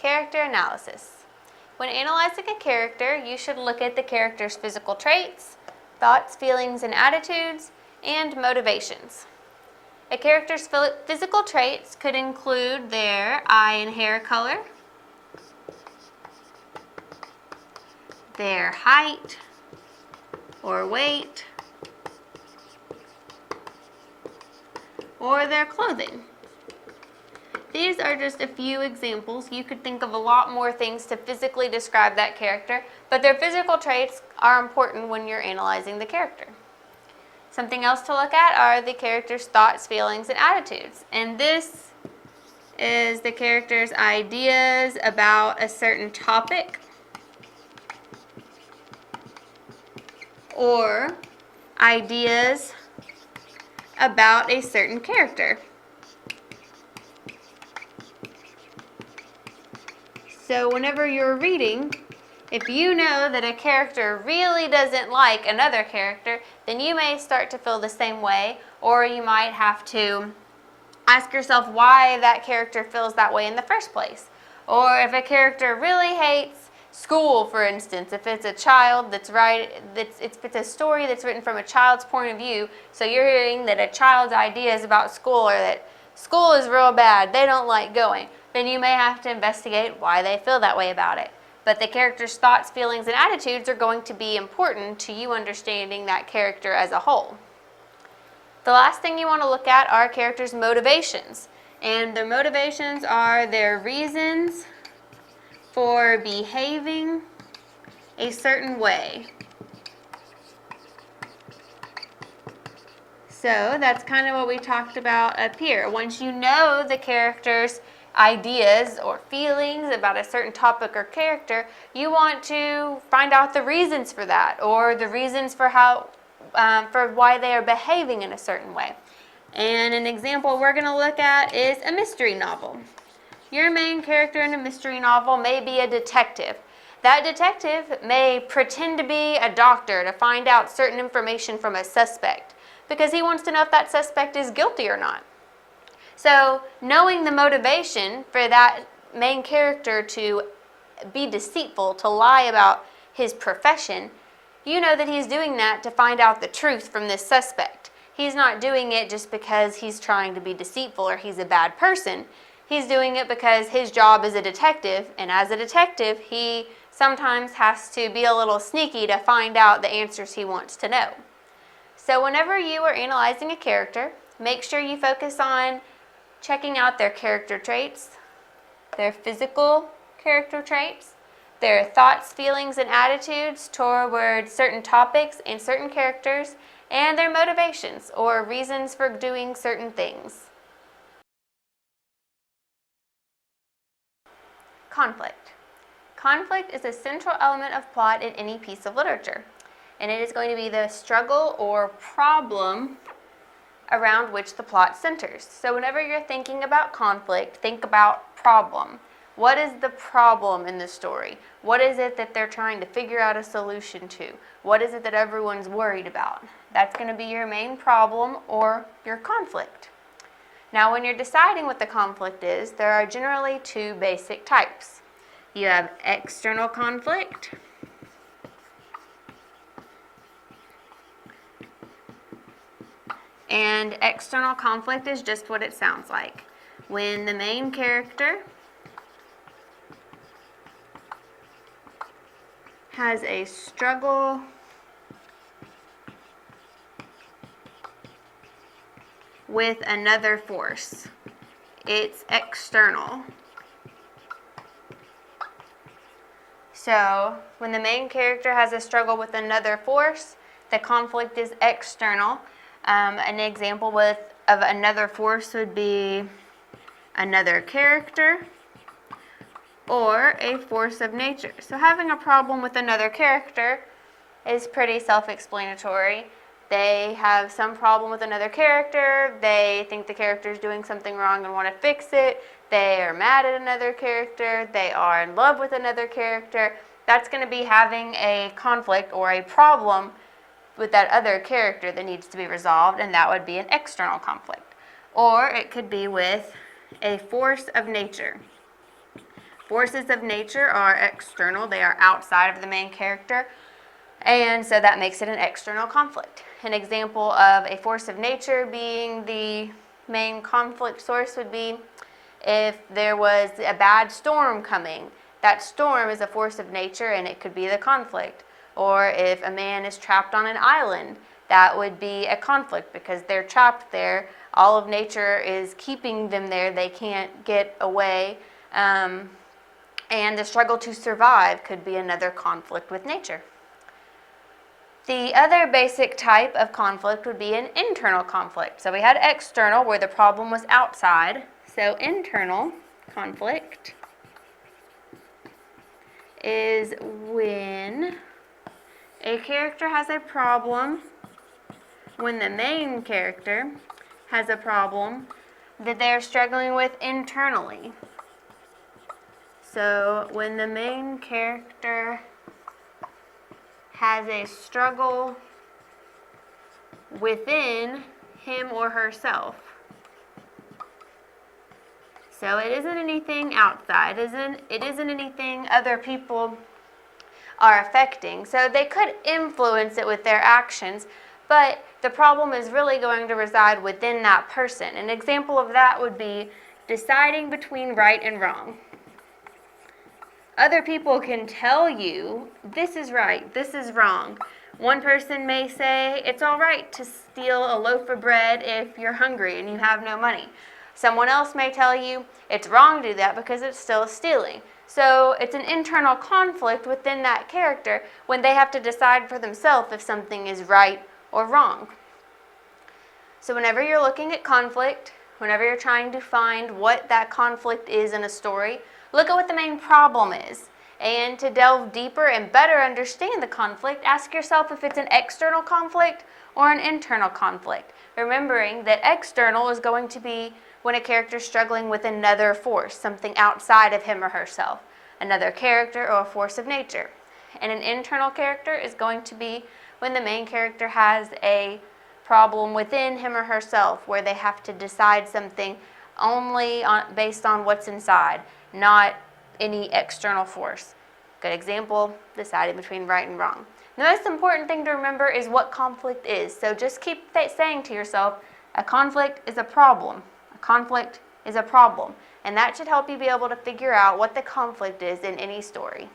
Character analysis. When analyzing a character, you should look at the character's physical traits, thoughts, feelings, and attitudes, and motivations. A character's physical traits could include their eye and hair color, their height or weight, or their clothing. These are just a few examples. You could think of a lot more things to physically describe that character, but their physical traits are important when you're analyzing the character. Something else to look at are the character's thoughts, feelings, and attitudes. And this is the character's ideas about a certain topic or ideas about a certain character. So whenever you're reading, if you know that a character really doesn't like another character, then you may start to feel the same way, or you might have to ask yourself why that character feels that way in the first place. Or if a character really hates school, for instance, if it's a child it's a story that's written from a child's point of view, so you're hearing that a child's ideas about school are that school is real bad, they don't like going, then you may have to investigate why they feel that way about it. But the character's thoughts, feelings, and attitudes are going to be important to you understanding that character as a whole. The last thing you want to look at are characters' motivations. And their motivations are their reasons for behaving a certain way. So that's kind of what we talked about up here. Once you know the character's ideas or feelings about a certain topic or character, you want to find out the reasons for that, or the reasons for why they are behaving in a certain way. And an example we're going to look at is a mystery novel. Your main character in a mystery novel may be a detective. That detective may pretend to be a doctor to find out certain information from a suspect because he wants to know if that suspect is guilty or not. So knowing the motivation for that main character to be deceitful, to lie about his profession, you know that he's doing that to find out the truth from this suspect. He's not doing it just because he's trying to be deceitful or he's a bad person. He's doing it because his job is a detective, and as a detective, he sometimes has to be a little sneaky to find out the answers he wants to know. So whenever you are analyzing a character, make sure you focus on checking out their character traits, their physical character traits, their thoughts, feelings, and attitudes toward certain topics and certain characters, and their motivations or reasons for doing certain things. Conflict. Conflict is a central element of plot in any piece of literature, and it is going to be the struggle or problem around which the plot centers. So whenever you're thinking about conflict, think about problem. What is the problem in the story? What is it that they're trying to figure out a solution to? What is it that everyone's worried about? That's going to be your main problem or your conflict. Now, when you're deciding what the conflict is, there are generally two basic types. You have external conflict and external conflict is just what it sounds like. When the main character has a struggle with another force, it's external. So when the main character has a struggle with another force, the conflict is external. An example of another force would be another character or a force of nature. So having a problem with another character is pretty self-explanatory. They have some problem with another character, they think the character is doing something wrong and want to fix it, they are mad at another character, they are in love with another character. That's going to be having a conflict or a problem with that other character that needs to be resolved, and that would be an external conflict. Or it could be with a force of nature. Forces of nature are external. They are outside of the main character. And so that makes it an external conflict. An example of a force of nature being the main conflict source would be if there was a bad storm coming. That storm is a force of nature and it could be the conflict. Or if a man is trapped on an island, that would be a conflict because they're trapped there. All of nature is keeping them there. They can't get away. And the struggle to survive could be another conflict with nature. The other basic type of conflict would be an internal conflict. So we had external where the problem was outside. So internal conflict is when a character has a problem, when the main character has a problem that they're struggling with internally. So when the main character has a struggle within him or herself. So it isn't anything outside, it isn't anything other people are affecting. So they could influence it with their actions, but the problem is really going to reside within that person. An example of that would be deciding between right and wrong. Other people can tell you, this is right, this is wrong. One person may say, it's all right to steal a loaf of bread if you're hungry and you have no money. Someone else may tell you, it's wrong to do that because it's still stealing. So it's an internal conflict within that character when they have to decide for themselves if something is right or wrong. So whenever you're looking at conflict, whenever you're trying to find what that conflict is in a story, look at what the main problem is. And to delve deeper and better understand the conflict, ask yourself if it's an external conflict or an internal conflict. Remembering that external is going to be when a character is struggling with another force, something outside of him or herself, another character or a force of nature. And an internal character is going to be when the main character has a problem within him or herself where they have to decide something only based on what's inside, not any external force. Good example, deciding between right and wrong. The most important thing to remember is what conflict is. So just keep saying to yourself, a conflict is a problem. A conflict is a problem. And that should help you be able to figure out what the conflict is in any story.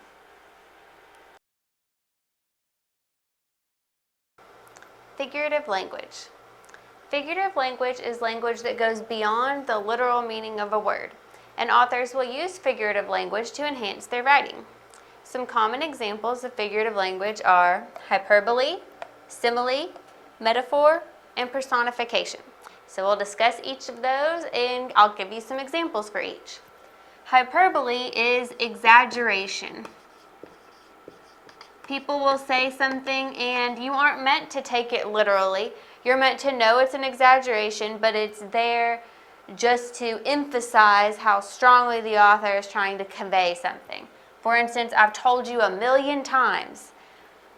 Figurative language. Figurative language is language that goes beyond the literal meaning of a word, and authors will use figurative language to enhance their writing. Some common examples of figurative language are hyperbole, simile, metaphor, and personification. So we'll discuss each of those and I'll give you some examples for each. Hyperbole is exaggeration. People will say something and you aren't meant to take it literally. You're meant to know it's an exaggeration, but it's there just to emphasize how strongly the author is trying to convey something. For instance, I've told you 1,000,000 times.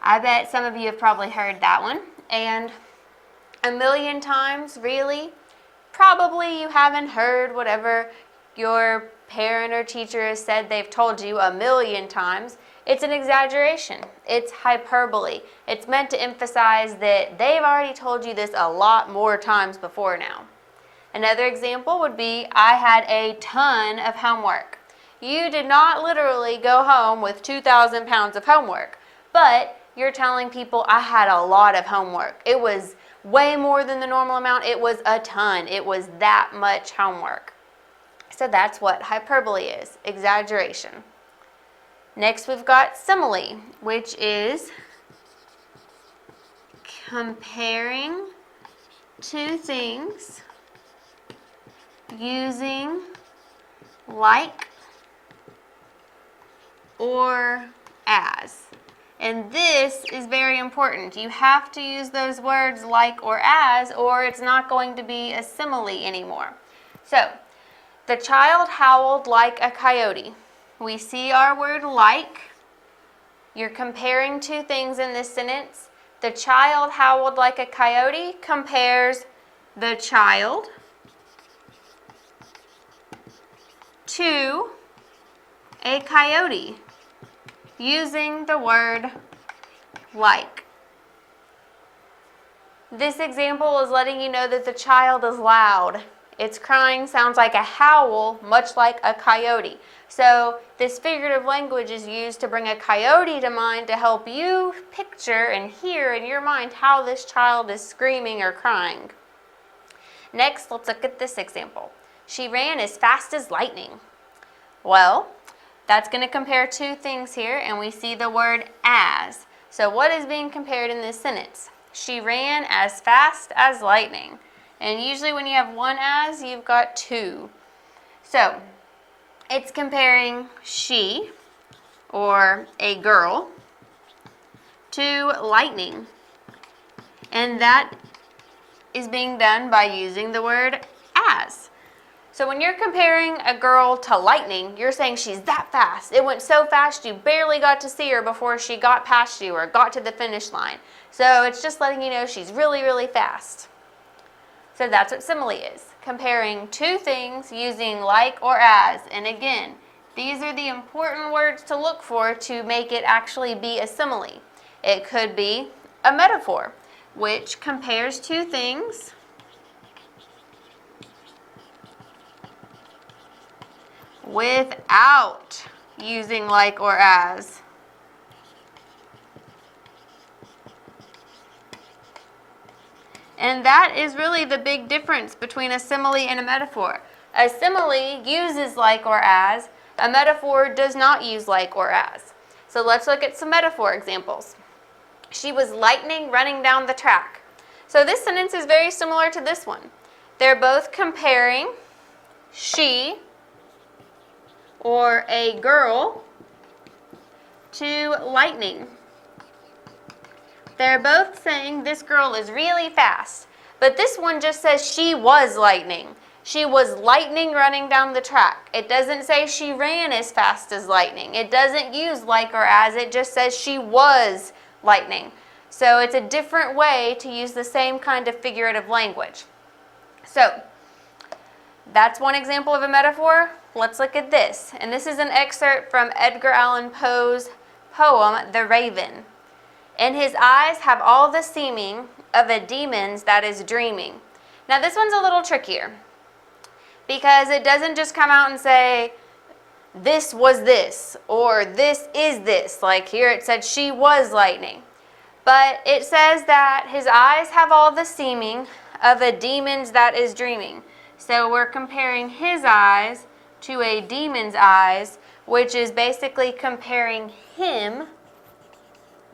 I bet some of you have probably heard that one. And 1,000,000 times, really? Probably you haven't heard whatever your parent or teacher has said they've told you 1,000,000 times. It's an exaggeration. It's hyperbole. It's meant to emphasize that they've already told you this a lot more times before now. Another example would be, I had a ton of homework. You did not literally go home with 2,000 pounds of homework, but you're telling people I had a lot of homework. It was way more than the normal amount. It was a ton. It was that much homework. So that's what hyperbole is, exaggeration. Next we've got simile, which is comparing two things using like or as. And this is very important. You have to use those words like or as, or it's not going to be a simile anymore. So, the child howled like a coyote. We see our word like. You're comparing two things in this sentence. The child howled like a coyote compares the child to a coyote, using the word like. This example is letting you know that the child is loud. Its crying sounds like a howl, much like a coyote. So this figurative language is used to bring a coyote to mind to help you picture and hear in your mind how this child is screaming or crying. Next, let's look at this example. She ran as fast as lightning. Well, that's going to compare two things here, and we see the word as. So what is being compared in this sentence? She ran as fast as lightning. And usually when you have one as, you've got two. So it's comparing she, or a girl, to lightning. And that is being done by using the word as. So when you're comparing a girl to lightning, you're saying she's that fast. It went so fast you barely got to see her before she got past you or got to the finish line. So it's just letting you know she's really, really fast. So that's what simile is, comparing two things using like or as. And again, these are the important words to look for to make it actually be a simile. It could be a metaphor, which compares two things without using like or as. And that is really the big difference between a simile and a metaphor. A simile uses like or as. A metaphor does not use like or as. So let's look at some metaphor examples. She was lightning running down the track. So this sentence is very similar to this one. They're both comparing she, or a girl, to lightning. They're both saying this girl is really fast, but this one just says she was lightning. She was lightning running down the track. It doesn't say she ran as fast as lightning. It doesn't use like or as. It just says she was lightning. So it's a different way to use the same kind of figurative language. So that's one example of a metaphor. Let's look at this. And this is an excerpt from Edgar Allan Poe's poem, The Raven. And his eyes have all the seeming of a demon's that is dreaming. Now this one's a little trickier because it doesn't just come out and say, this was this, or this is this. Like here it said she was lightning. But it says that his eyes have all the seeming of a demon's that is dreaming. So we're comparing his eyes to a demon's eyes, which is basically comparing him,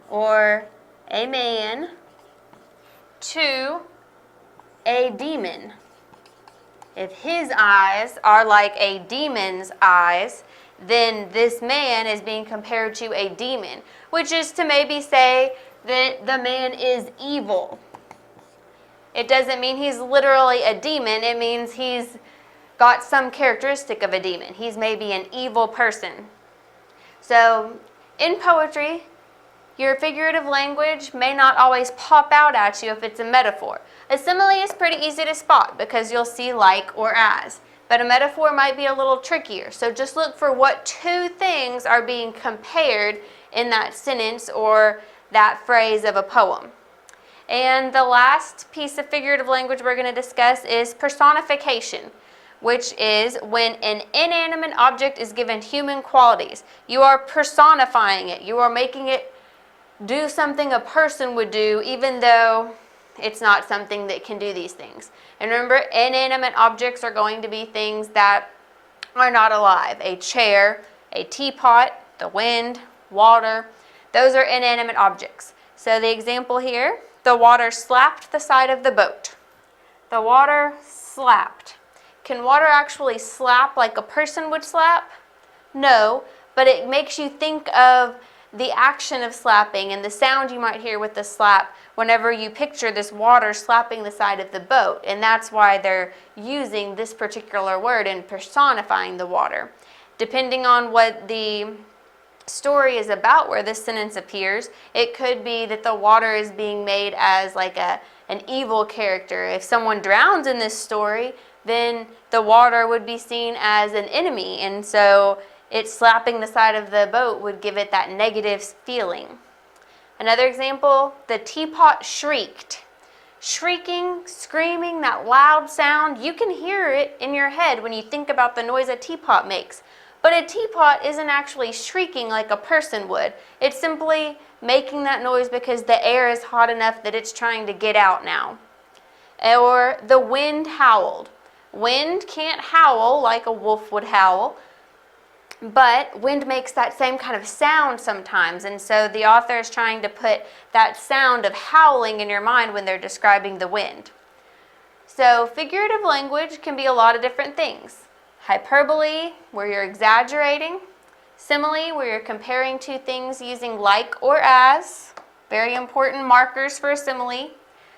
or a man, to a demon. If his eyes are like a demon's eyes, then this man is being compared to a demon, which is to maybe say that the man is evil. It doesn't mean he's literally a demon. It means he's got some characteristic of a demon. He's maybe an evil person. So in poetry, your figurative language may not always pop out at you if it's a metaphor. A simile is pretty easy to spot because you'll see like or as. But a metaphor might be a little trickier. So just look for what two things are being compared in that sentence or that phrase of a poem. And the last piece of figurative language we're going to discuss is personification, which is when an inanimate object is given human qualities. You are personifying it. You are making it do something a person would do, even though it's not something that can do these things. And remember, inanimate objects are going to be things that are not alive. A chair, a teapot, the wind, water. Those are inanimate objects. So the example here, the water slapped the side of the boat. The water slapped. Can water actually slap like a person would slap? No, but it makes you think of the action of slapping and the sound you might hear with the slap whenever you picture this water slapping the side of the boat. And that's why they're using this particular word and personifying the water. Depending on what the story is about where this sentence appears, it could be that the water is being made as like an evil character. If someone drowns in this story, then the water would be seen as an enemy. And so it slapping the side of the boat would give it that negative feeling. Another example, the teapot shrieked. Shrieking, screaming, that loud sound, you can hear it in your head when you think about the noise a teapot makes. But a teapot isn't actually shrieking like a person would. It's simply making that noise because the air is hot enough that it's trying to get out now. Or the wind howled. Wind can't howl like a wolf would howl, but wind makes that same kind of sound sometimes, and so the author is trying to put that sound of howling in your mind when they're describing the wind. So figurative language can be a lot of different things. Hyperbole, where you're exaggerating. Simile, where you're comparing two things using like or as. Very important markers for a simile.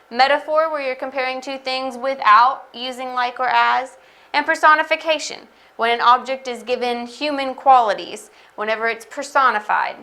Metaphor, where you're comparing two things without using like or as. And personification, when an object is given human qualities, whenever it's personified.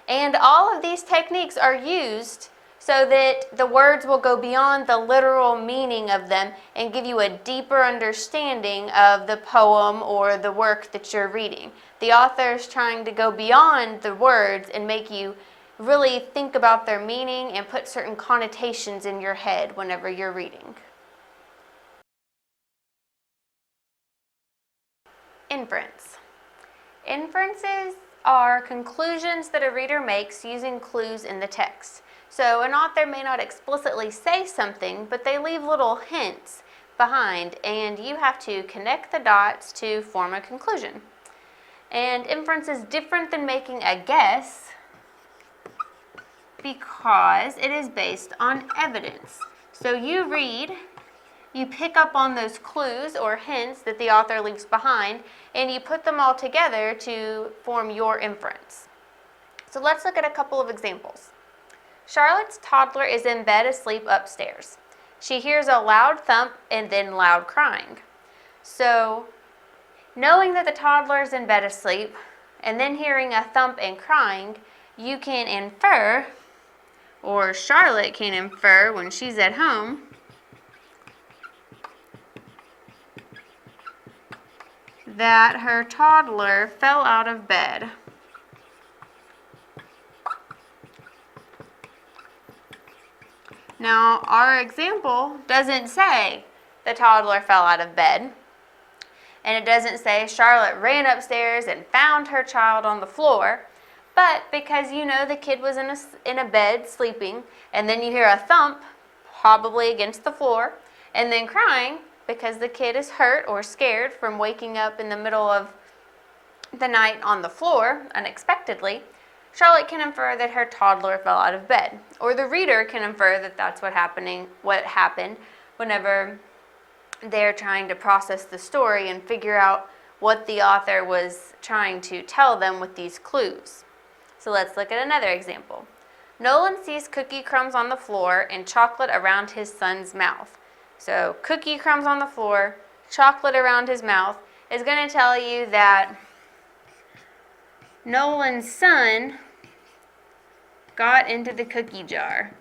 And all of these techniques are used so that the words will go beyond the literal meaning of them and give you a deeper understanding of the poem or the work that you're reading. The author is trying to go beyond the words and make you really think about their meaning and put certain connotations in your head whenever you're reading. Inference. Inferences are conclusions that a reader makes using clues in the text. So an author may not explicitly say something, but they leave little hints behind, and you have to connect the dots to form a conclusion. And inference is different than making a guess because it is based on evidence. So you read, you pick up on those clues or hints that the author leaves behind, and you put them all together to form your inference. So let's look at a couple of examples. Charlotte's toddler is in bed asleep upstairs. She hears a loud thump and then loud crying. So, knowing that the toddler is in bed asleep and then hearing a thump and crying, you can infer, or Charlotte can infer when she's at home, that her toddler fell out of bed. Now, our example doesn't say the toddler fell out of bed, and it doesn't say Charlotte ran upstairs and found her child on the floor, but because you know the kid was in a bed sleeping, and then you hear a thump, probably against the floor, and then crying because the kid is hurt or scared from waking up in the middle of the night on the floor unexpectedly, Charlotte can infer that her toddler fell out of bed, or the reader can infer that that's what happened whenever they're trying to process the story and figure out what the author was trying to tell them with these clues. So let's look at another example. Nolan sees cookie crumbs on the floor and chocolate around his son's mouth. So cookie crumbs on the floor, chocolate around his mouth is going to tell you that Nolan's son got into the cookie jar.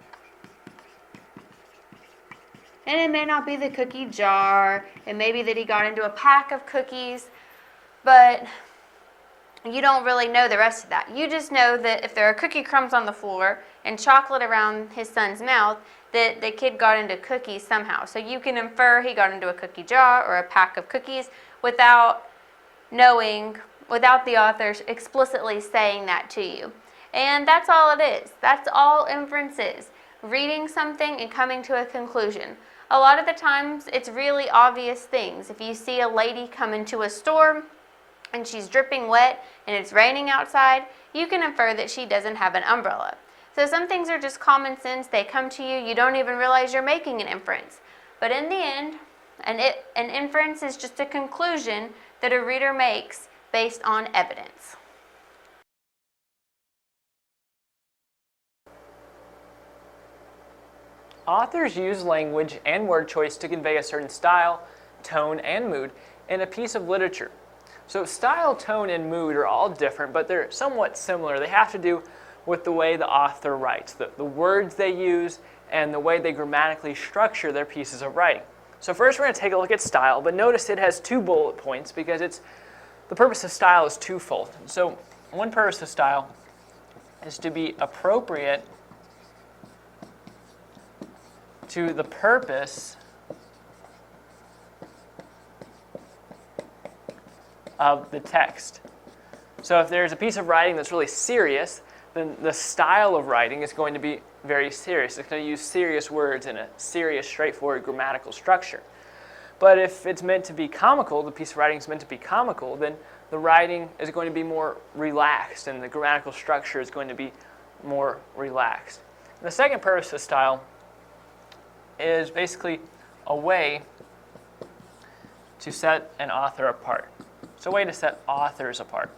And it may not be the cookie jar, it may be that he got into a pack of cookies, but you don't really know the rest of that. You just know that if there are cookie crumbs on the floor and chocolate around his son's mouth, that the kid got into cookies somehow. So you can infer he got into a cookie jar or a pack of cookies without the author explicitly saying that to you. And that's all it is. That's all inference is. Reading something and coming to a conclusion. A lot of the times it's really obvious things. If you see a lady come into a store and she's dripping wet and it's raining outside, you can infer that she doesn't have an umbrella. So some things are just common sense. They come to you. You don't even realize you're making an inference. But in the end, an inference is just a conclusion that a reader makes based on evidence. Authors use language and word choice to convey a certain style, tone, and mood in a piece of literature. So style, tone, and mood are all different, but they're somewhat similar. They have to do with the way the author writes, the words they use, and the way they grammatically structure their pieces of writing. So first we're going to take a look at style, but notice it has 2 bullet points because it's the purpose of style is twofold. So one purpose of style is to be appropriate to the purpose of the text. So if there's a piece of writing that's really serious, then the style of writing is going to be very serious. It's going to use serious words in a serious, straightforward grammatical structure. But if it's meant to be comical, the piece of writing is meant to be comical, then the writing is going to be more relaxed and the grammatical structure is going to be more relaxed. And the second purpose of style is basically a way to set an author apart. It's a way to set authors apart.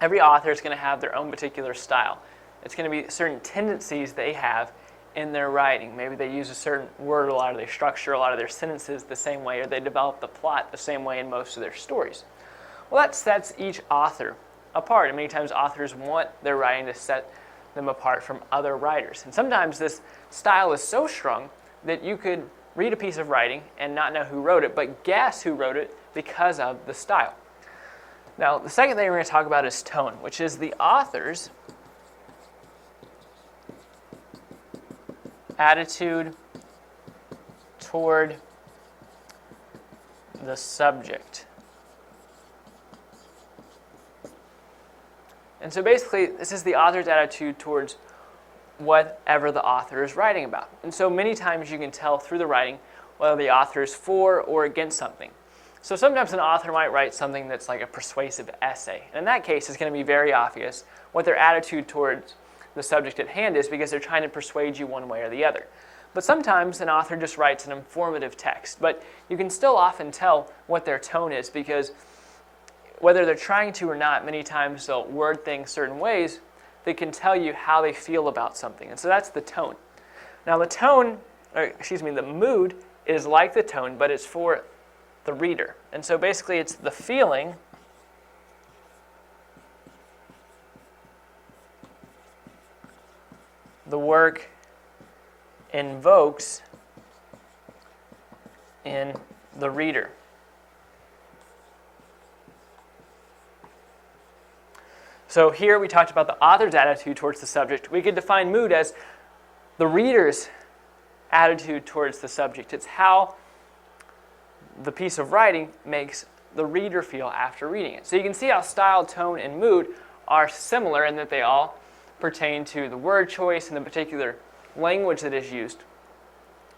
Every author is going to have their own particular style. It's going to be certain tendencies they have in their writing. Maybe they use a certain word a lot, or they structure a lot of their sentences the same way, or they develop the plot the same way in most of their stories. Well, that sets each author apart, and many times authors want their writing to set them apart from other writers. And sometimes this style is so strong that you could read a piece of writing and not know who wrote it, but guess who wrote it because of the style. Now, the second thing we're going to talk about is tone, which is the author's attitude toward the subject. And so basically, this is the author's attitude towards whatever the author is writing about. And so many times you can tell through the writing whether the author is for or against something. So sometimes an author might write something that's like a persuasive essay. And in that case, it's going to be very obvious what their attitude towards the subject at hand is, because they're trying to persuade you one way or the other. But sometimes an author just writes an informative text, but you can still often tell what their tone is, because whether they're trying to or not, many times they'll word things certain ways that can tell you how they feel about something. And so that's the tone. Now the mood is like the tone, but it's for the reader. And so basically it's the feeling the work invokes in the reader. So here we talked about the author's attitude towards the subject. We could define mood as the reader's attitude towards the subject. It's how the piece of writing makes the reader feel after reading it. So you can see how style, tone, and mood are similar in that they all pertain to the word choice and the particular language that is used.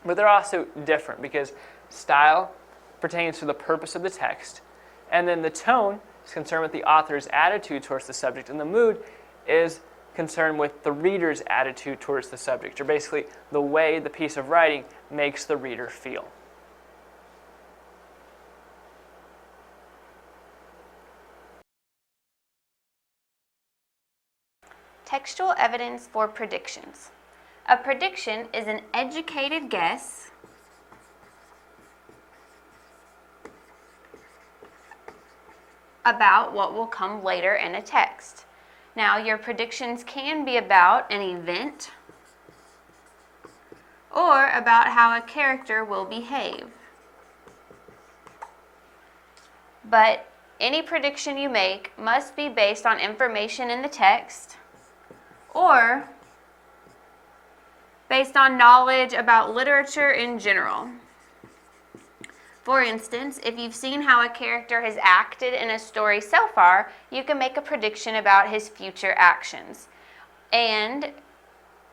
But they're also different, because style pertains to the purpose of the text, and then the tone is concerned with the author's attitude towards the subject, and the mood is concerned with the reader's attitude towards the subject, or basically the way the piece of writing makes the reader feel. Textual evidence for predictions. A prediction is an educated guess about what will come later in a text. Now, your predictions can be about an event or about how a character will behave. But any prediction you make must be based on information in the text or based on knowledge about literature in general. For instance, if you've seen how a character has acted in a story so far, you can make a prediction about his future actions. And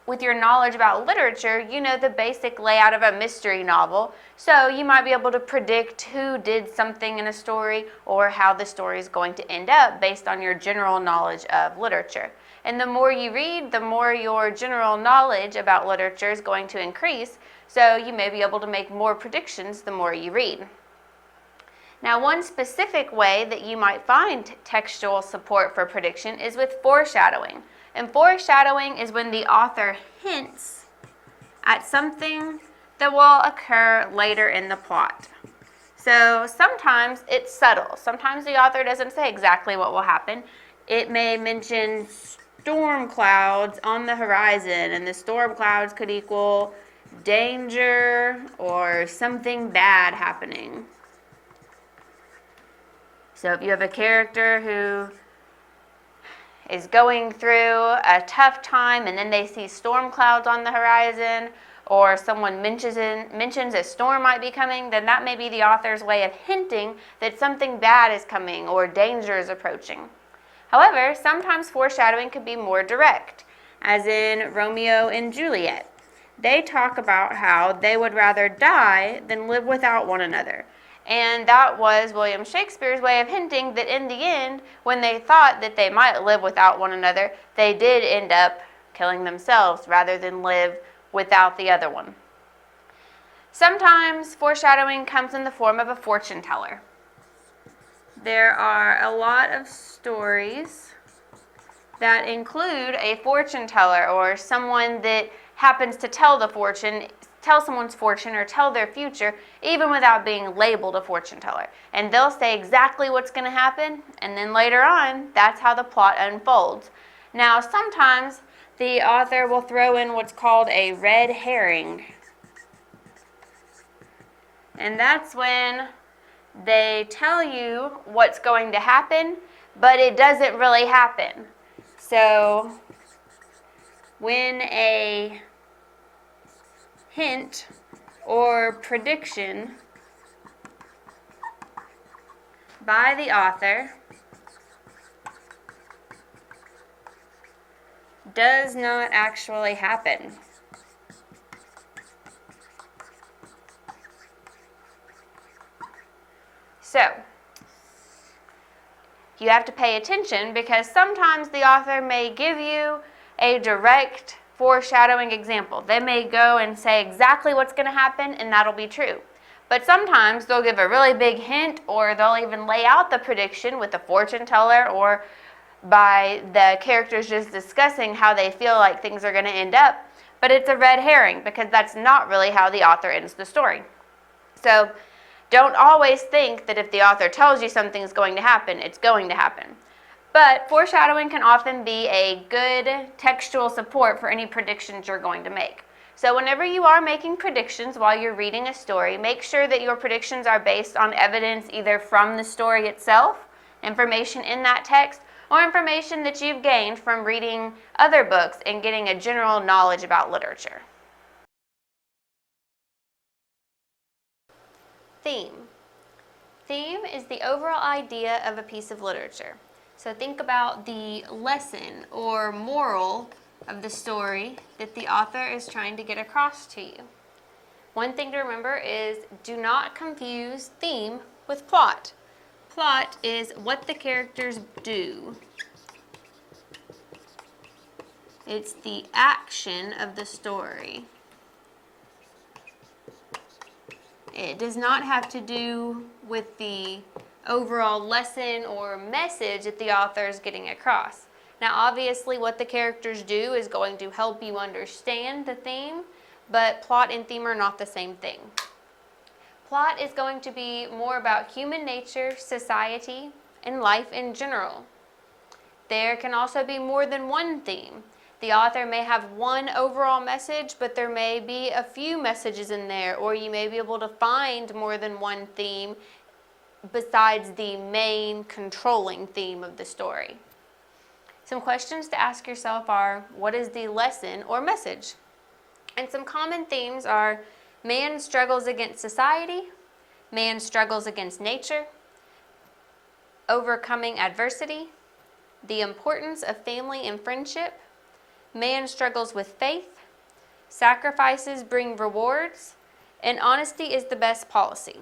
with your knowledge about literature, you know the basic layout of a mystery novel, so you might be able to predict who did something in a story or how the story is going to end up based on your general knowledge of literature. And the more you read, the more your general knowledge about literature is going to increase, so you may be able to make more predictions the more you read. Now, one specific way that you might find textual support for prediction is with foreshadowing. And foreshadowing is when the author hints at something that will occur later in the plot. So sometimes it's subtle. Sometimes the author doesn't say exactly what will happen. It may mention storm clouds on the horizon, and the storm clouds could equal danger or something bad happening. So if you have a character who is going through a tough time and then they see storm clouds on the horizon, or someone mentions a storm might be coming, then that may be the author's way of hinting that something bad is coming or danger is approaching. However, sometimes foreshadowing could be more direct, as in Romeo and Juliet. They talk about how they would rather die than live without one another. And that was William Shakespeare's way of hinting that in the end, when they thought that they might live without one another, they did end up killing themselves rather than live without the other one. Sometimes foreshadowing comes in the form of a fortune teller. There are a lot of stories that include a fortune teller or someone that happens to tell someone's fortune or tell their future even without being labeled a fortune teller. And they'll say exactly what's going to happen, and then later on, that's how the plot unfolds. Now, sometimes the author will throw in what's called a red herring. And that's when they tell you what's going to happen, but it doesn't really happen. So when a hint or prediction by the author does not actually happen. So, you have to pay attention because sometimes the author may give you a direct foreshadowing example. They may go and say exactly what's going to happen, and that'll be true. But sometimes they'll give a really big hint, or they'll even lay out the prediction with a fortune teller or by the characters just discussing how they feel like things are going to end up. But it's a red herring because that's not really how the author ends the story. So don't always think that if the author tells you something's going to happen, it's going to happen. But foreshadowing can often be a good textual support for any predictions you're going to make. So whenever you are making predictions while you're reading a story, make sure that your predictions are based on evidence either from the story itself, information in that text, or information that you've gained from reading other books and getting a general knowledge about literature. Theme. Theme is the overall idea of a piece of literature. So think about the lesson or moral of the story that the author is trying to get across to you. One thing to remember is do not confuse theme with plot. Plot is what the characters do. It's the action of the story. It does not have to do with the overall lesson or message that the author is getting across. Now, obviously, what the characters do is going to help you understand the theme, but plot and theme are not the same thing. Plot is going to be more about human nature, society, and life in general. There can also be more than one theme. The author may have one overall message, but there may be a few messages in there, or you may be able to find more than one theme besides the main controlling theme of the story. Some questions to ask yourself are, what is the lesson or message? And some common themes are, man struggles against society, man struggles against nature, overcoming adversity, the importance of family and friendship, man struggles with faith, sacrifices bring rewards, and honesty is the best policy.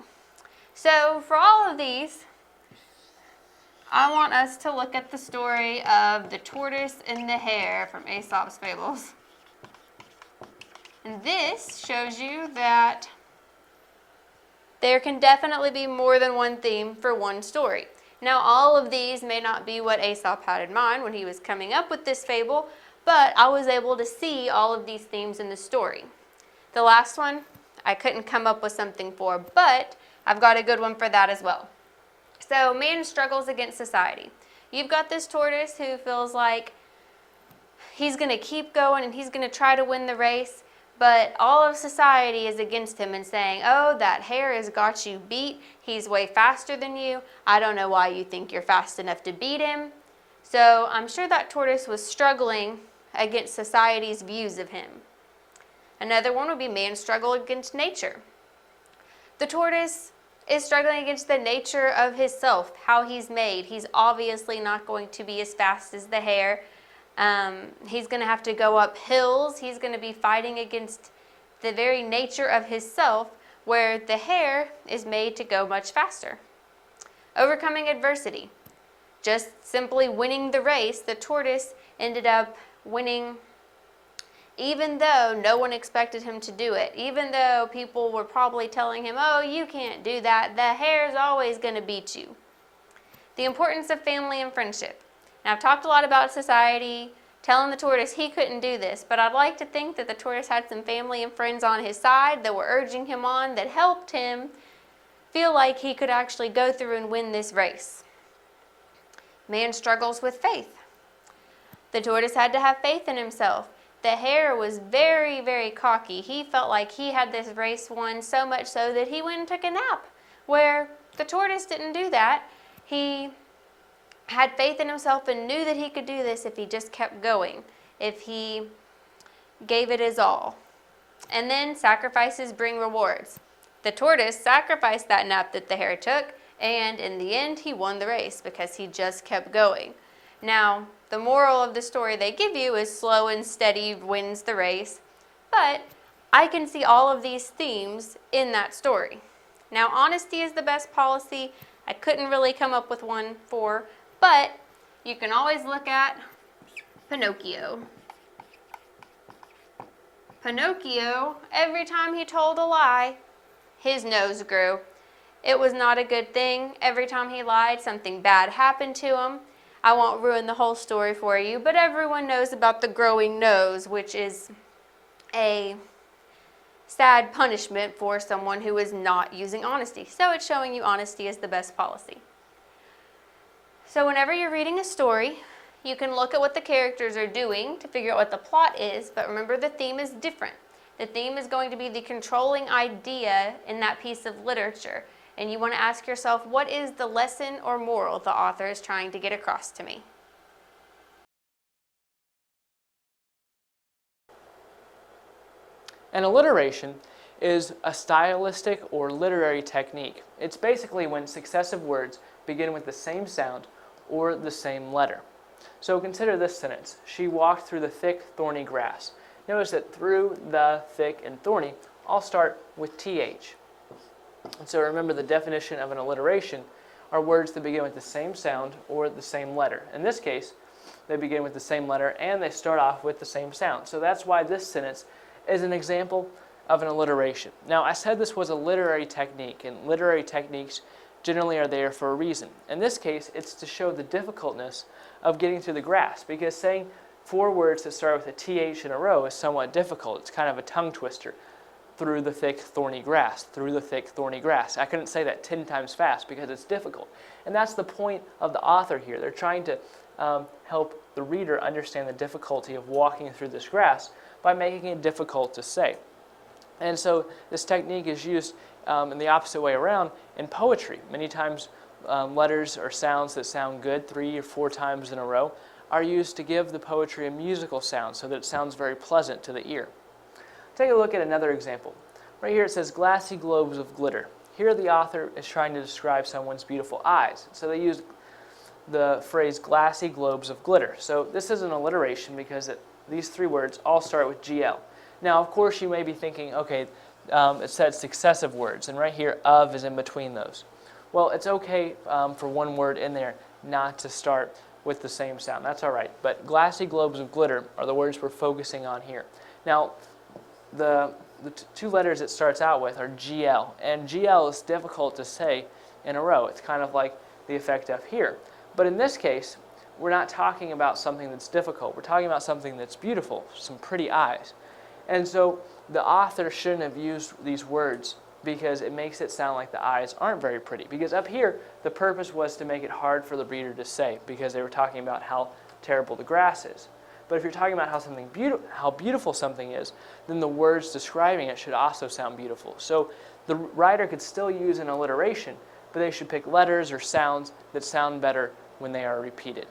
So for all of these, I want us to look at the story of the tortoise and the hare from Aesop's Fables. And this shows you that there can definitely be more than one theme for one story. Now, all of these may not be what Aesop had in mind when he was coming up with this fable, but I was able to see all of these themes in the story. The last one, I couldn't come up with something for, but I've got a good one for that as well. So, man struggles against society. You've got this tortoise who feels like he's going to keep going and he's going to try to win the race, but all of society is against him and saying, oh, that hare has got you beat. He's way faster than you. I don't know why you think you're fast enough to beat him. So I'm sure that tortoise was struggling against society's views of him. Another one would be man's struggle against nature. The tortoise is struggling against the nature of his self, how he's made. He's obviously not going to be as fast as the hare. He's going to have to go up hills. He's going to be fighting against the very nature of his self, where the hare is made to go much faster. Overcoming adversity. Just simply winning the race, the tortoise ended up winning even though no one expected him to do it. Even though people were probably telling him, oh, you can't do that. The hare's always going to beat you. The importance of family and friendship. Now, I've talked a lot about society telling the tortoise he couldn't do this, but I'd like to think that the tortoise had some family and friends on his side that were urging him on, that helped him feel like he could actually go through and win this race. Man struggles with faith. The tortoise had to have faith in himself. The hare was very, very cocky. He felt like he had this race won, so much so that he went and took a nap, where the tortoise didn't do that. He had faith in himself and knew that he could do this if he just kept going, if he gave it his all. And then sacrifices bring rewards. The tortoise sacrificed that nap that the hare took, and in the end he won the race because he just kept going. Now, the moral of the story they give you is slow and steady wins the race, but I can see all of these themes in that story. Now, honesty is the best policy. I couldn't really come up with one for, but you can always look at Pinocchio. Pinocchio, every time he told a lie, his nose grew. It was not a good thing. Every time he lied, something bad happened to him. I won't ruin the whole story for you, but everyone knows about the growing nose, which is a sad punishment for someone who is not using honesty. So it's showing you honesty is the best policy. So whenever you're reading a story, you can look at what the characters are doing to figure out what the plot is, but remember the theme is different. The theme is going to be the controlling idea in that piece of literature. And you want to ask yourself, what is the lesson or moral the author is trying to get across to me? An alliteration is a stylistic or literary technique. It's basically when successive words begin with the same sound or the same letter. So consider this sentence. She walked through the thick, thorny grass. Notice that through, the, thick, and thorny all start with TH. And so remember, the definition of an alliteration are words that begin with the same sound or the same letter. In this case, they begin with the same letter and they start off with the same sound. So that's why this sentence is an example of an alliteration. Now, I said this was a literary technique, and literary techniques generally are there for a reason. In this case, it's to show the difficultness of getting through the grass, because saying 4 words that start with a TH in a row is somewhat difficult. It's kind of a tongue twister. Through the thick, thorny grass, through the thick, thorny grass. I couldn't say that 10 times fast because it's difficult. And that's the point of the author here. They're trying to help the reader understand the difficulty of walking through this grass by making it difficult to say. And so this technique is used in the opposite way around in poetry. Many times letters or sounds that sound good 3 or 4 times in a row are used to give the poetry a musical sound so that it sounds very pleasant to the ear. Take a look at another example. Right here it says glassy globes of glitter. Here the author is trying to describe someone's beautiful eyes. So they use the phrase glassy globes of glitter. So this is an alliteration because these 3 words all start with GL. Now, of course, you may be thinking, okay, it said successive words, and right here, of is in between those. Well, it's okay for one word in there not to start with the same sound. That's all right. But glassy globes of glitter are the words we're focusing on here. Now, the 2 letters it starts out with are GL, and GL is difficult to say in a row. It's kind of like the effect of here. But in this case, we're not talking about something that's difficult. We're talking about something that's beautiful, some pretty eyes. And so the author shouldn't have used these words because it makes it sound like the eyes aren't very pretty. Because up here, the purpose was to make it hard for the reader to say because they were talking about how terrible the grass is. But if you're talking about how beautiful something is, then the words describing it should also sound beautiful. So the writer could still use an alliteration, but they should pick letters or sounds that sound better when they are repeated.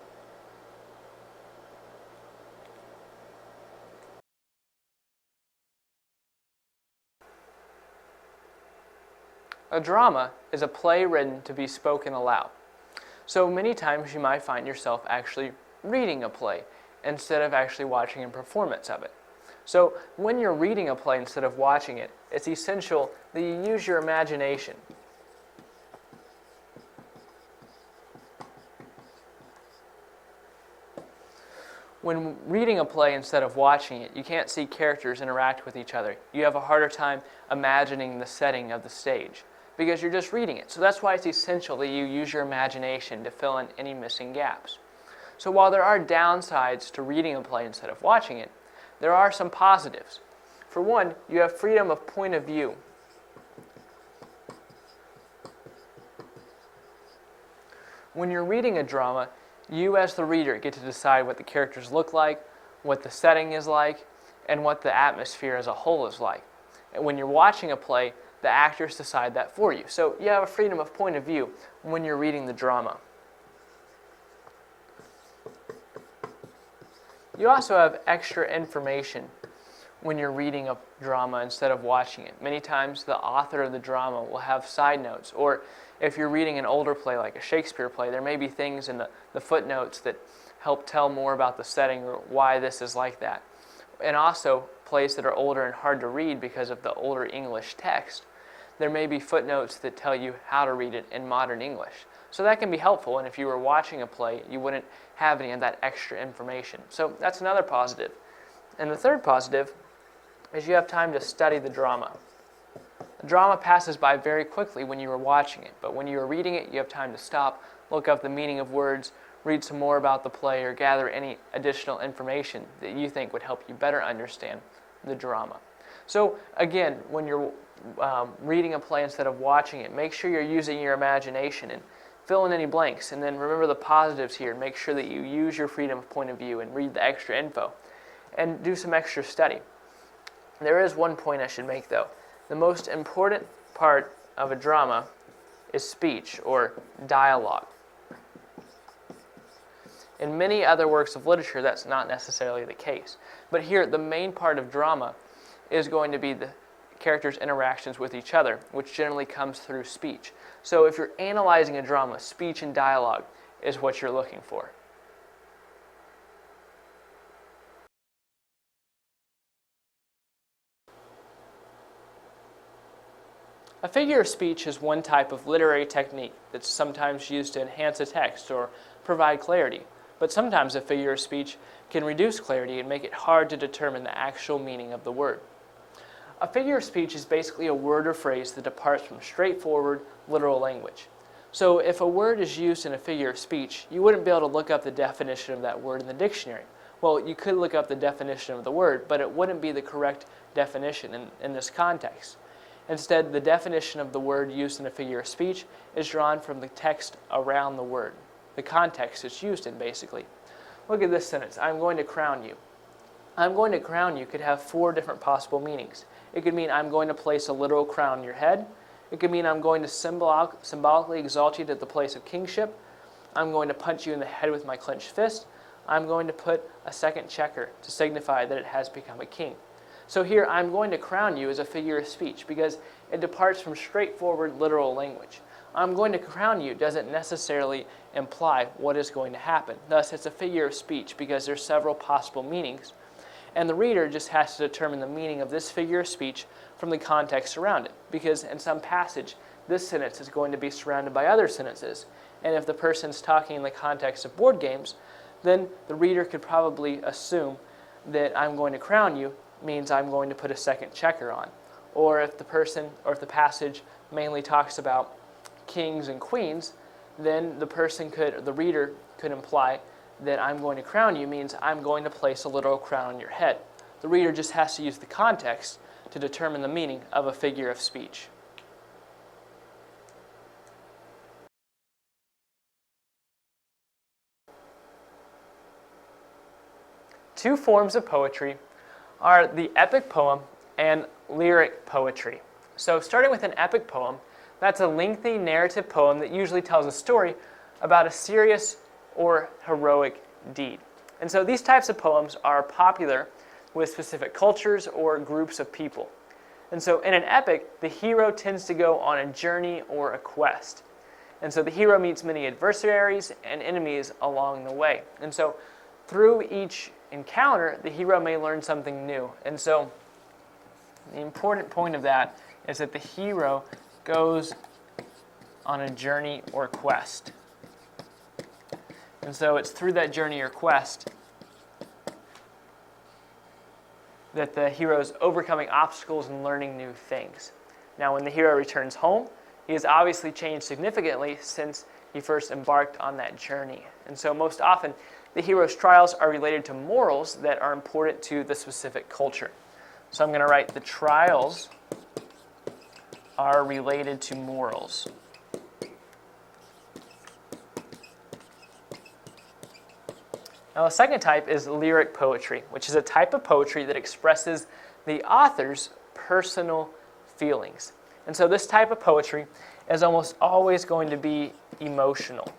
A drama is a play written to be spoken aloud. So many times you might find yourself actually reading a play instead of actually watching a performance of it. So when you're reading a play instead of watching it, it's essential that you use your imagination. When reading a play instead of watching it, you can't see characters interact with each other. You have a harder time imagining the setting of the stage because you're just reading it. So that's why it's essential that you use your imagination to fill in any missing gaps. So while there are downsides to reading a play instead of watching it, there are some positives. For one, you have freedom of point of view. When you're reading a drama, you as the reader get to decide what the characters look like, what the setting is like, and what the atmosphere as a whole is like. And when you're watching a play, the actors decide that for you. So you have a freedom of point of view when you're reading the drama. You also have extra information when you're reading a drama instead of watching it. Many times the author of the drama will have side notes, or if you're reading an older play like a Shakespeare play, there may be things in the footnotes that help tell more about the setting or why this is like that. And also plays that are older and hard to read because of the older English text, there may be footnotes that tell you how to read it in modern English. So that can be helpful, and if you were watching a play, you wouldn't have any of that extra information. So that's another positive. And the third positive is you have time to study the drama. The drama passes by very quickly when you are watching it, but when you are reading it, you have time to stop, look up the meaning of words, read some more about the play, or gather any additional information that you think would help you better understand the drama. So again, when you're reading a play instead of watching it, make sure you're using your imagination and fill in any blanks. And then remember the positives here. Make sure that you use your freedom of point of view and read the extra info. And do some extra study. There is one point I should make though. The most important part of a drama is speech or dialogue. In many other works of literature, that's not necessarily the case. But here, the main part of drama is going to be the characters' interactions with each other, which generally comes through speech. So if you're analyzing a drama, speech and dialogue is what you're looking for. A figure of speech is one type of literary technique that's sometimes used to enhance a text or provide clarity. But sometimes a figure of speech can reduce clarity and make it hard to determine the actual meaning of the word. A figure of speech is basically a word or phrase that departs from straightforward, literal language. So if a word is used in a figure of speech, you wouldn't be able to look up the definition of that word in the dictionary. Well, you could look up the definition of the word, but it wouldn't be the correct definition in this context. Instead, the definition of the word used in a figure of speech is drawn from the text around the word, the context it's used in, basically. Look at this sentence, I'm going to crown you. I'm going to crown you could have 4 different possible meanings. It could mean I'm going to place a literal crown on your head. It could mean I'm going to symbolically exalt you to the place of kingship. I'm going to punch you in the head with my clenched fist. I'm going to put a second checker to signify that it has become a king. So here, I'm going to crown you as a figure of speech because it departs from straightforward literal language. I'm going to crown you doesn't necessarily imply what is going to happen. Thus, it's a figure of speech because there's several possible meanings. And the reader just has to determine the meaning of this figure of speech from the context around it. Because in some passage, this sentence is going to be surrounded by other sentences. And if the person's talking in the context of board games, then the reader could probably assume that I'm going to crown you means I'm going to put a second checker on. Or if the passage mainly talks about kings and queens, then the reader could imply that I'm going to crown you means I'm going to place a literal crown on your head. The reader just has to use the context to determine the meaning of a figure of speech. two forms of poetry are the epic poem and lyric poetry. So starting with an epic poem, that's a lengthy narrative poem that usually tells a story about a serious or heroic deed. And so these types of poems are popular with specific cultures or groups of people. And so in an epic, the hero tends to go on a journey or a quest. And so the hero meets many adversaries and enemies along the way. And so through each encounter, the hero may learn something new. And so the important point of that is that the hero goes on a journey or quest. And so it's through that journey or quest that the hero is overcoming obstacles and learning new things. Now, when the hero returns home, he has obviously changed significantly since he first embarked on that journey. And so most often, the hero's trials are related to morals that are important to the specific culture. So I'm going to write the trials are related to morals. Now, the second type is lyric poetry, which is a type of poetry that expresses the author's personal feelings. And so this type of poetry is almost always going to be emotional.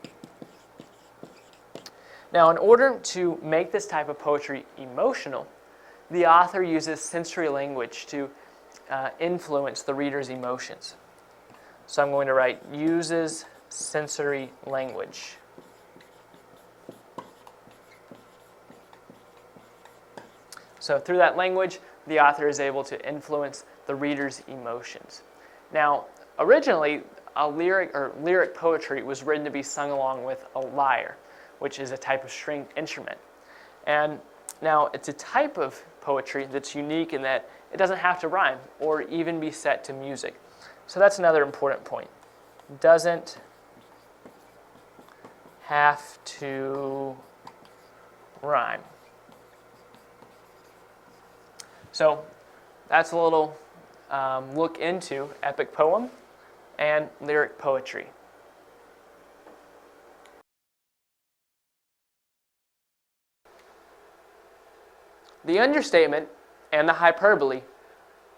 Now, in order to make this type of poetry emotional, the author uses sensory language to influence the reader's emotions. So I'm going to write uses sensory language. So through that language, the author is able to influence the reader's emotions. Now, originally, lyric poetry was written to be sung along with a lyre, which is a type of stringed instrument. And now it's a type of poetry that's unique in that it doesn't have to rhyme or even be set to music. So that's another important point. Doesn't have to rhyme. So that's a little look into epic poem and lyric poetry. The understatement and the hyperbole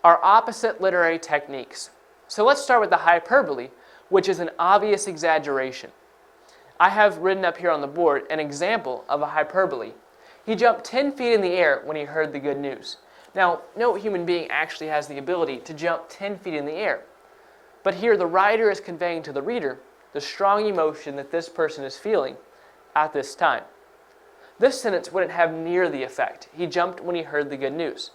are opposite literary techniques. So let's start with the hyperbole, which is an obvious exaggeration. I have written up here on the board an example of a hyperbole. He jumped 10 feet in the air when he heard the good news. Now, no human being actually has the ability to jump 10 feet in the air. But here the writer is conveying to the reader the strong emotion that this person is feeling at this time. This sentence wouldn't have near the effect. He jumped when he heard the good news.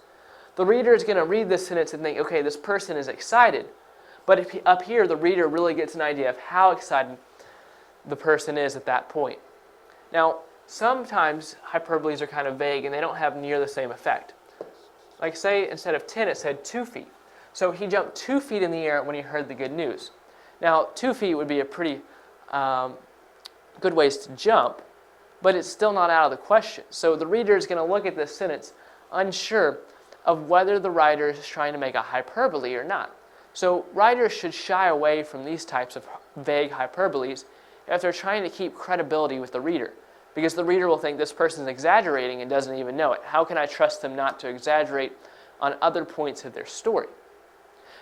The reader is going to read this sentence and think, okay, this person is excited. But up here, the reader really gets an idea of how excited the person is at that point. Now, sometimes hyperboles are kind of vague and they don't have near the same effect. Like say, instead of 10, it said 2 feet. So he jumped 2 feet in the air when he heard the good news. Now, 2 feet would be a pretty good ways to jump, but it's still not out of the question. So the reader is going to look at this sentence unsure of whether the writer is trying to make a hyperbole or not. So writers should shy away from these types of vague hyperboles if they're trying to keep credibility with the reader, because the reader will think this person is exaggerating and doesn't even know it. How can I trust them not to exaggerate on other points of their story?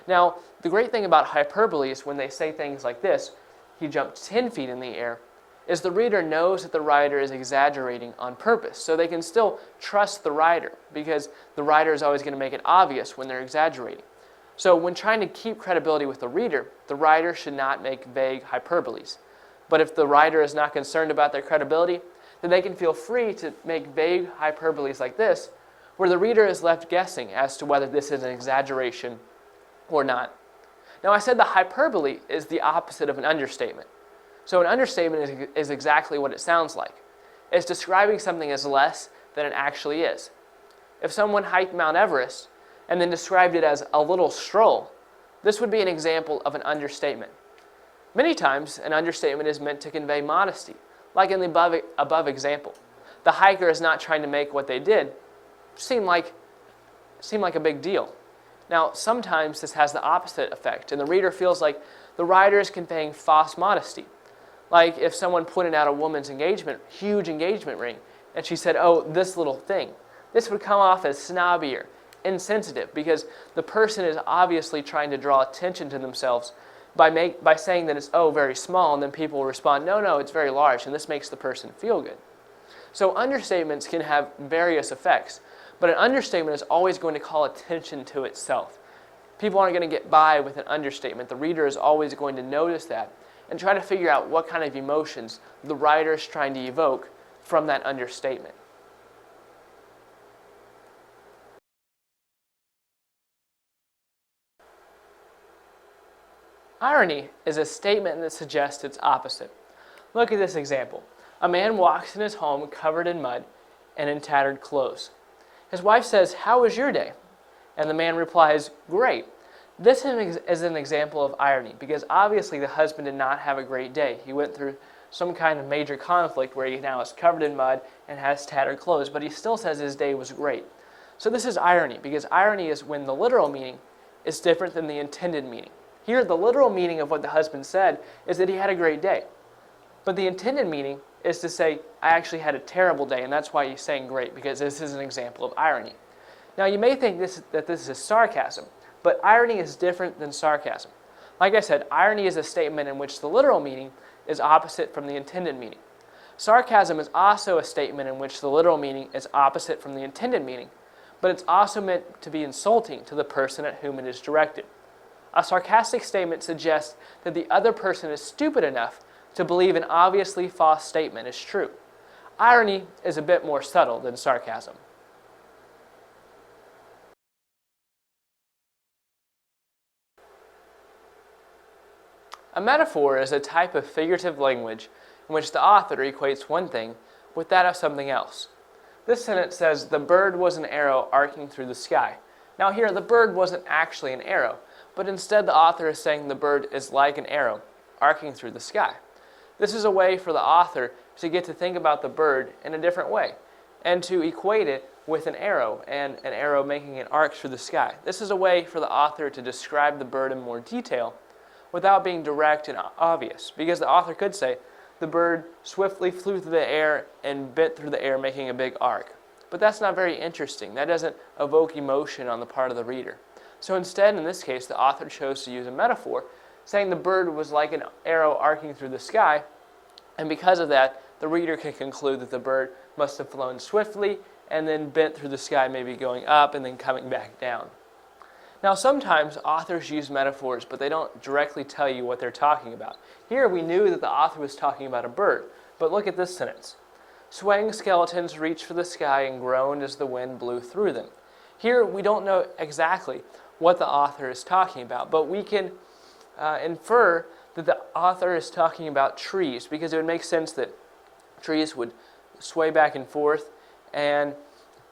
Now, the great thing about hyperboles, when they say things like this, he jumped 10 feet in the air, is the reader knows that the writer is exaggerating on purpose. So they can still trust the writer, because the writer is always going to make it obvious when they're exaggerating. So when trying to keep credibility with the writer should not make vague hyperboles. But if the writer is not concerned about their credibility, then they can feel free to make vague hyperboles like this, where the reader is left guessing as to whether this is an exaggeration or not. Now, I said the hyperbole is the opposite of an understatement. So an understatement is exactly what it sounds like. It's describing something as less than it actually is. If someone hiked Mount Everest and then described it as a little stroll, this would be an example of an understatement. Many times, an understatement is meant to convey modesty, like in the above example. The hiker is not trying to make what they did seem like a big deal. Now, sometimes this has the opposite effect, and the reader feels like the writer is conveying false modesty. Like if someone pointed out a woman's huge engagement ring, and she said, oh, this little thing. this would come off as snobby or insensitive because the person is obviously trying to draw attention to themselves by saying that it's, oh, very small, and then people will respond, no, no, it's very large, and this makes the person feel good. So understatements can have various effects, but an understatement is always going to call attention to itself. People aren't going to get by with an understatement. The reader is always going to notice that and try to figure out what kind of emotions the writer is trying to evoke from that understatement. Irony is a statement that suggests its opposite. Look at this example. A man walks in his home covered in mud and in tattered clothes. His wife says, "How was your day?" And the man replies, "Great." This is an example of irony because obviously the husband did not have a great day. He went through some kind of major conflict where he now is covered in mud and has tattered clothes, but he still says his day was great. So this is irony because irony is when the literal meaning is different than the intended meaning. Here, the literal meaning of what the husband said is that he had a great day. But the intended meaning is to say, I actually had a terrible day, and that's why he's saying great, because this is an example of irony. Now, you may think that this is sarcasm, but irony is different than sarcasm. Like I said, irony is a statement in which the literal meaning is opposite from the intended meaning. Sarcasm is also a statement in which the literal meaning is opposite from the intended meaning, but it's also meant to be insulting to the person at whom it is directed. A sarcastic statement suggests that the other person is stupid enough to believe an obviously false statement is true. Irony is a bit more subtle than sarcasm. A metaphor is a type of figurative language in which the author equates one thing with that of something else. This sentence says, "The bird was an arrow arcing through the sky." Now here, the bird wasn't actually an arrow, but instead the author is saying the bird is like an arrow arcing through the sky. This is a way for the author to get to think about the bird in a different way and to equate it with an arrow and an arrow making an arc through the sky. This is a way for the author to describe the bird in more detail without being direct and obvious, because the author could say the bird swiftly flew through the air and bent through the air making a big arc. But that's not very interesting. That doesn't evoke emotion on the part of the reader. So instead, in this case, the author chose to use a metaphor, saying the bird was like an arrow arcing through the sky, and because of that, the reader can conclude that the bird must have flown swiftly and then bent through the sky, maybe going up and then coming back down. Now, sometimes authors use metaphors, but they don't directly tell you what they're talking about. Here, we knew that the author was talking about a bird, but look at this sentence. Swaying skeletons reached for the sky and groaned as the wind blew through them. Here, we don't know exactly what the author is talking about, but we can infer that the author is talking about trees, because it would make sense that trees would sway back and forth, and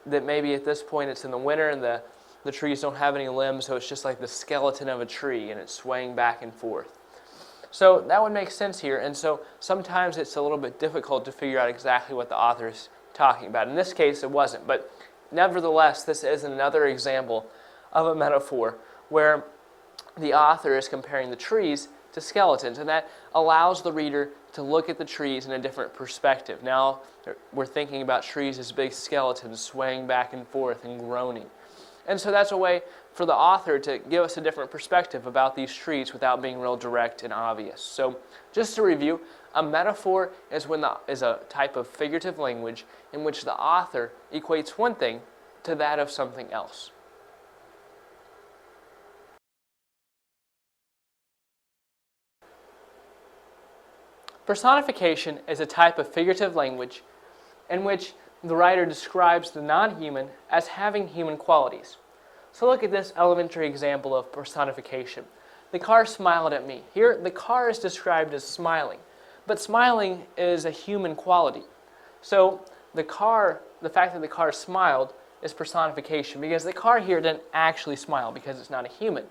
that maybe at this point it's in the winter and the trees don't have any limbs, so it's just like the skeleton of a tree and it's swaying back and forth. So that would make sense here, and so sometimes it's a little bit difficult to figure out exactly what the author is talking about. In this case, it wasn't, but nevertheless, this is another example of a metaphor where the author is comparing the trees to skeletons, and that allows the reader to look at the trees in a different perspective. Now we're thinking about trees as big skeletons swaying back and forth and groaning. And so that's a way for the author to give us a different perspective about these trees without being real direct and obvious. So just to review, a metaphor is a type of figurative language in which the author equates one thing to that of something else. Personification is a type of figurative language in which the writer describes the non-human as having human qualities. So look at this elementary example of personification. The car smiled at me. Here, the car is described as smiling, but smiling is a human quality. So the fact that the car smiled is personification, because the car here didn't actually smile because it's not a human.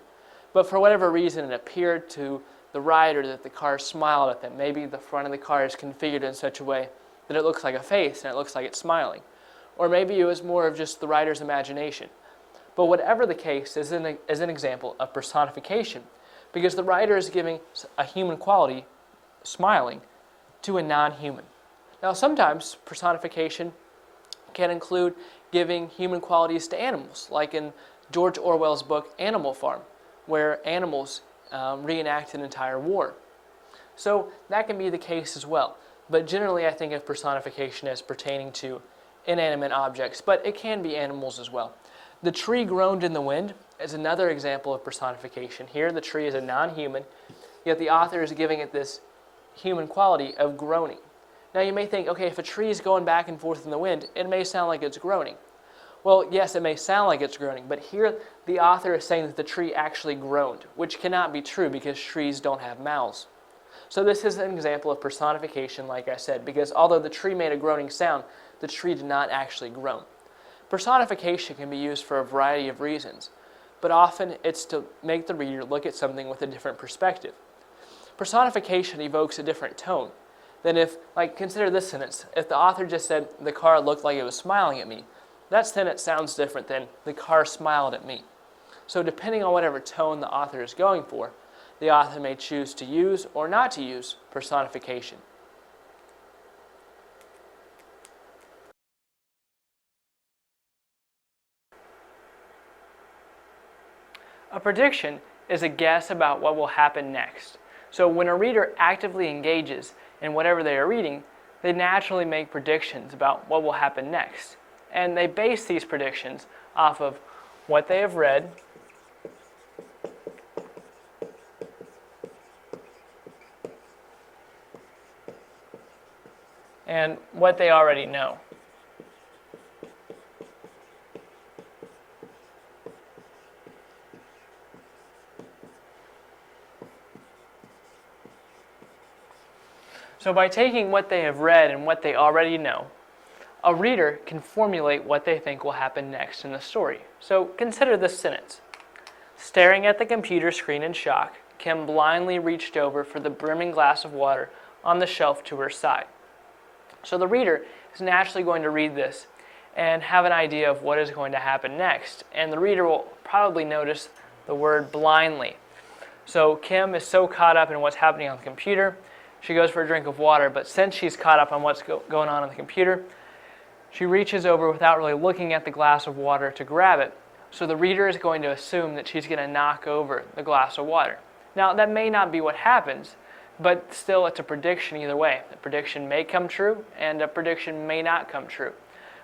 But for whatever reason, it appeared to the writer that the car smiled at them. Maybe the front of the car is configured in such a way that it looks like a face and it looks like it's smiling. Or maybe it was more of just the writer's imagination. But whatever the case is an example of personification, because the writer is giving a human quality, smiling, to a non-human. Now sometimes personification can include giving human qualities to animals, like in George Orwell's book Animal Farm, where animals reenact an entire war. So that can be the case as well. But generally I think of personification as pertaining to inanimate objects, but it can be animals as well. The tree groaned in the wind is another example of personification. Here the tree is a non-human, yet the author is giving it this human quality of groaning. Now you may think, okay, if a tree is going back and forth in the wind, it may sound like it's groaning. Well, yes, it may sound like it's groaning, but here the author is saying that the tree actually groaned, which cannot be true because trees don't have mouths. So this is an example of personification, like I said, because although the tree made a groaning sound, the tree did not actually groan. Personification can be used for a variety of reasons, but often it's to make the reader look at something with a different perspective. Personification evokes a different tone than if, like, consider this sentence. If the author just said, the car looked like it was smiling at me, that sentence sounds different than the car smiled at me. So depending on whatever tone the author is going for, the author may choose to use or not to use personification. A prediction is a guess about what will happen next. So when a reader actively engages in whatever they are reading, they naturally make predictions about what will happen next. And they base these predictions off of what they have read, and what they already know. So by taking what they have read and what they already know, a reader can formulate what they think will happen next in the story. So consider this sentence. Staring at the computer screen in shock, Kim blindly reached over for the brimming glass of water on the shelf to her side. So the reader is naturally going to read this and have an idea of what is going to happen next. And the reader will probably notice the word blindly. So Kim is so caught up in what's happening on the computer, she goes for a drink of water, but since she's caught up on what's going on the computer, she reaches over without really looking at the glass of water to grab it. So the reader is going to assume that she's going to knock over the glass of water. Now, that may not be what happens, but still it's a prediction either way. The prediction may come true, and a prediction may not come true.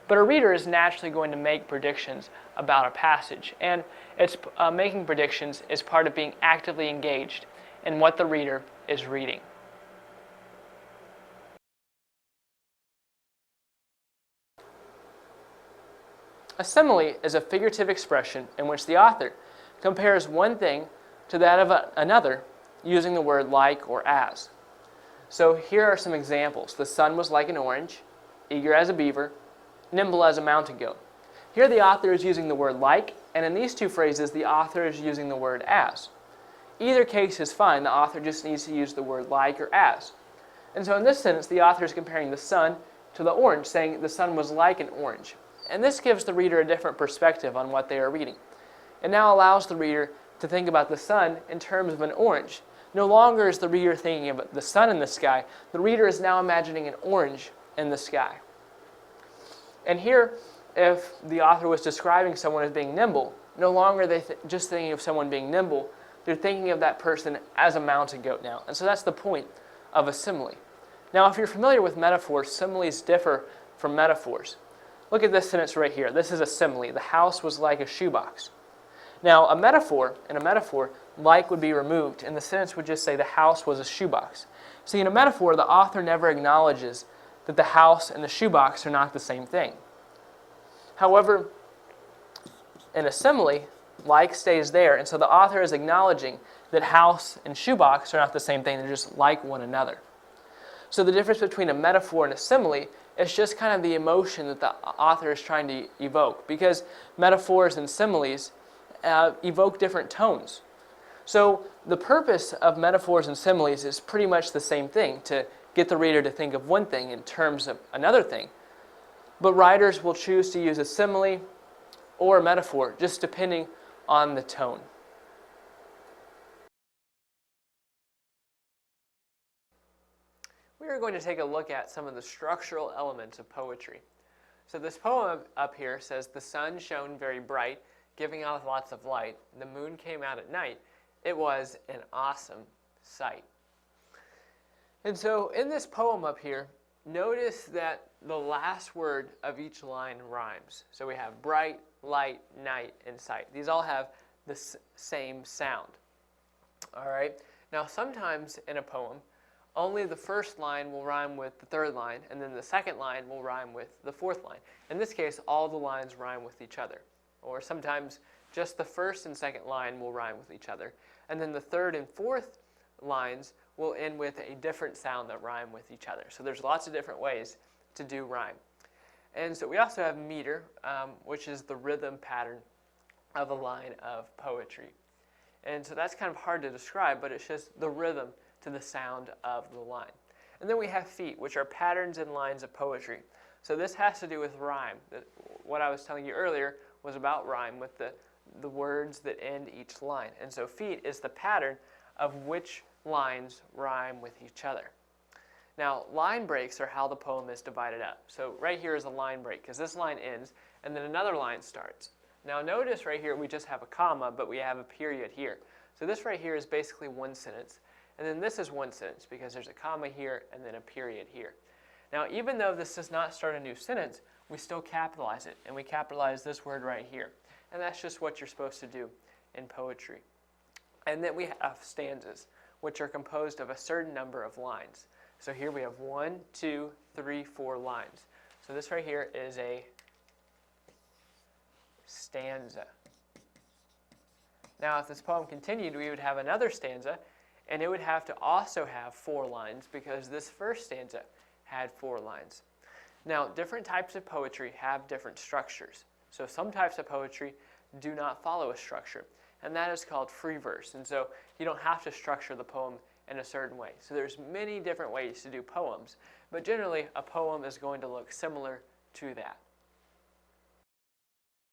But a reader is naturally going to make predictions about a passage, and making predictions is part of being actively engaged in what the reader is reading. A simile is a figurative expression in which the author compares one thing to that of another using the word like or as. So here are some examples. The sun was like an orange, eager as a beaver, nimble as a mountain goat. Here the author is using the word like, and in these two phrases the author is using the word as. Either case is fine. The author just needs to use the word like or as. And so in this sentence the author is comparing the sun to the orange, saying the sun was like an orange. And this gives the reader a different perspective on what they are reading. It now allows the reader to think about the sun in terms of an orange. No longer is the reader thinking of the sun in the sky. The reader is now imagining an orange in the sky. And here, if the author was describing someone as being nimble, no longer are they just thinking of someone being nimble. They're thinking of that person as a mountain goat now. And so that's the point of a simile. Now, if you're familiar with metaphors, similes differ from metaphors. Look at this sentence right here. This is a simile. The house was like a shoebox. Now, in a metaphor, like would be removed, and the sentence would just say the house was a shoebox. See, in a metaphor, the author never acknowledges that the house and the shoebox are not the same thing. However, in a simile, like stays there, and so the author is acknowledging that house and shoebox are not the same thing. They're just like one another. So the difference between a metaphor and a simile is just kind of the emotion that the author is trying to evoke, because metaphors and similes evoke different tones. So the purpose of metaphors and similes is pretty much the same thing, to get the reader to think of one thing in terms of another thing. But writers will choose to use a simile or a metaphor, just depending on the tone. We are going to take a look at some of the structural elements of poetry. So this poem up here says, "The sun shone very bright, giving off lots of light. The moon came out at night. It was an awesome sight." And so in this poem up here, notice that the last word of each line rhymes. So we have bright, light, night, and sight. These all have the same sound. All right. Now sometimes in a poem, only the first line will rhyme with the third line, and then the second line will rhyme with the fourth line. In this case, all the lines rhyme with each other. Or sometimes just the first and second line will rhyme with each other. And then the third and fourth lines will end with a different sound that rhyme with each other. So there's lots of different ways to do rhyme. And so we also have meter, which is the rhythm pattern of a line of poetry. And so that's kind of hard to describe, but it's just the rhythm to the sound of the line. And then we have feet, which are patterns and lines of poetry. So this has to do with rhyme. What I was telling you earlier was about rhyme with the words that end each line. And so feet is the pattern of which lines rhyme with each other. Now, line breaks are how the poem is divided up. So right here is a line break, because this line ends, and then another line starts. Now notice right here we just have a comma, but we have a period here. So this right here is basically one sentence, and then this is one sentence, because there's a comma here and then a period here. Now, even though this does not start a new sentence, we still capitalize it, and we capitalize this word right here. And that's just what you're supposed to do in poetry. And then we have stanzas, which are composed of a certain number of lines. So here we have 1, 2, 3, 4 lines. So this right here is a stanza. Now, if this poem continued, we would have another stanza, and it would have to also have 4 lines, because this first stanza had 4 lines. Now, different types of poetry have different structures. So some types of poetry do not follow a structure, and that is called free verse. And so you don't have to structure the poem in a certain way. So there's many different ways to do poems, but generally a poem is going to look similar to that.